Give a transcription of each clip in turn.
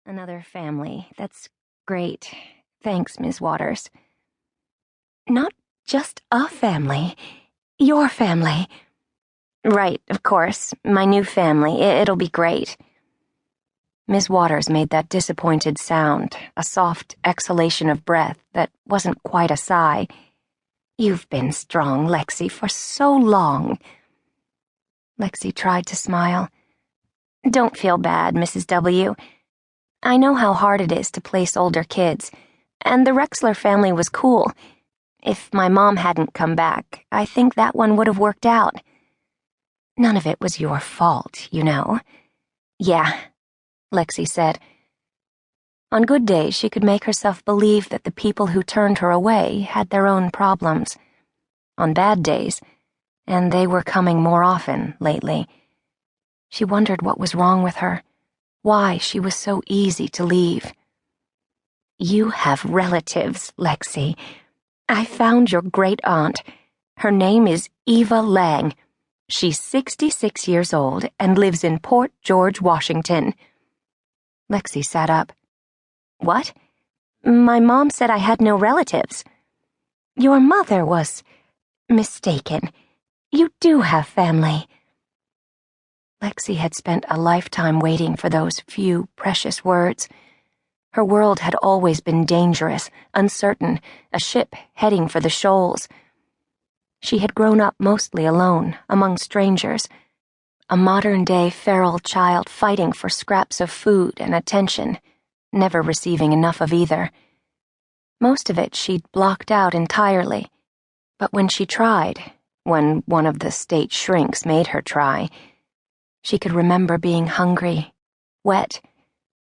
Another family. That's great. Thanks, Ms. Waters. Not just a family. Your family. Right, of course. My new family. It'll be great. Ms. Waters made that disappointed sound, a soft exhalation of breath that wasn't quite a sigh. You've been strong, Lexi, for so long. Lexi tried to smile. Don't feel bad, Mrs. W. I know how hard it is to place older kids, and the Rexler family was cool. If my mom hadn't come back, I think that one would have worked out. None of it was your fault, you know. Yeah, Lexi said. On good days, she could make herself believe that the people who turned her away had their own problems. On bad days, and they were coming more often lately, she wondered what was wrong with her, why she was so easy to leave. You have relatives, Lexi. I found your great aunt. Her name is Eva Lang. She's 66 years old and lives in Port George, Washington. Lexi sat up. What? My mom said I had no relatives. Your mother was mistaken. You do have family. Lexi had spent a lifetime waiting for those few precious words. Her world had always been dangerous, uncertain, a ship heading for the shoals. She had grown up mostly alone, among strangers, a modern-day feral child fighting for scraps of food and attention, never receiving enough of either. Most of it she'd blocked out entirely, but when she tried, when one of the state shrinks made her try, she could remember being hungry, wet,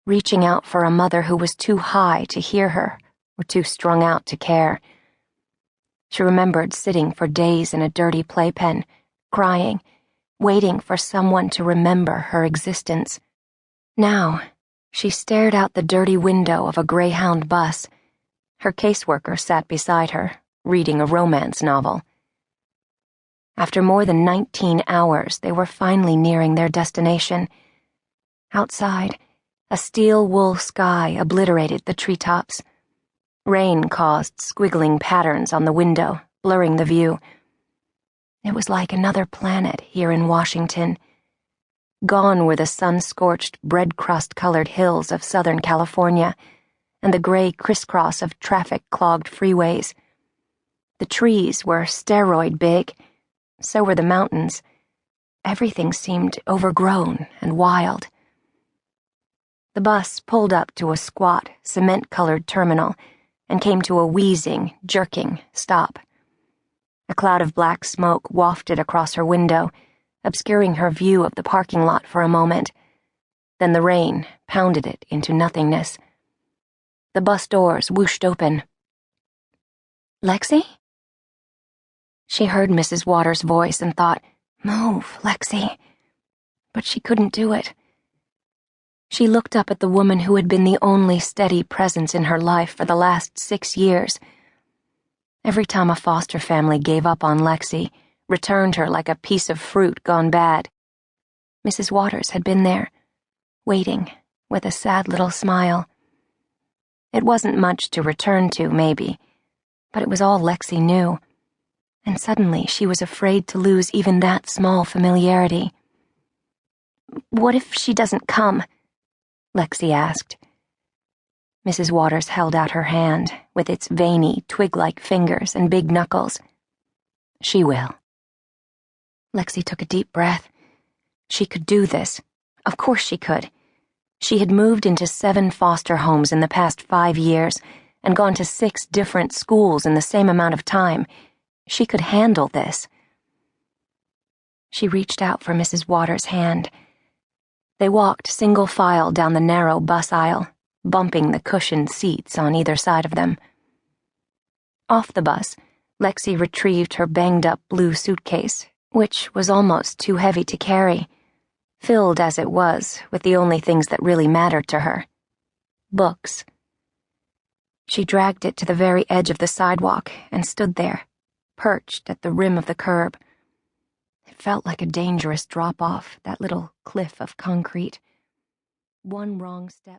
reaching out for a mother who was too high to hear her or too strung out to care. She remembered sitting for days in a dirty playpen, crying, waiting for someone to remember her existence. Now, she stared out the dirty window of a Greyhound bus. Her caseworker sat beside her, reading a romance novel. After more than 19 hours, they were finally nearing their destination. Outside, a steel-wool sky obliterated the treetops. Rain caused squiggling patterns on the window, blurring the view. It was like another planet here in Washington. Gone were the sun-scorched, bread-crust-colored hills of Southern California and the gray crisscross of traffic-clogged freeways. The trees were steroid big. So were the mountains. Everything seemed overgrown and wild. The bus pulled up to a squat, cement-colored terminal and came to a wheezing, jerking stop. A cloud of black smoke wafted across her window, obscuring her view of the parking lot for a moment. Then the rain pounded it into nothingness. The bus doors whooshed open. Lexi? She heard Mrs. Waters' voice and thought, Move, Lexi. But she couldn't do it. She looked up at the woman who had been the only steady presence in her life for the last 6 years. Every time a foster family gave up on Lexi, returned her like a piece of fruit gone bad, Mrs. Waters had been there, waiting, with a sad little smile. It wasn't much to return to, maybe, but it was all Lexi knew. And suddenly she was afraid to lose even that small familiarity. What if she doesn't come? Lexi asked. Mrs. Waters held out her hand, with its veiny, twig-like fingers and big knuckles. She will. Lexi took a deep breath. She could do this. Of course she could. She had moved into 7 foster homes in the past 5 years and gone to 6 different schools in the same amount of time. She could handle this. She reached out for Mrs. Waters' hand. They walked single file down the narrow bus aisle, bumping the cushioned seats on either side of them. Off the bus, Lexi retrieved her banged-up blue suitcase, which was almost too heavy to carry, filled as it was with the only things that really mattered to her. Books. She dragged it to the very edge of the sidewalk and stood there, perched at the rim of the curb. It felt like a dangerous drop-off, that little cliff of concrete. One wrong step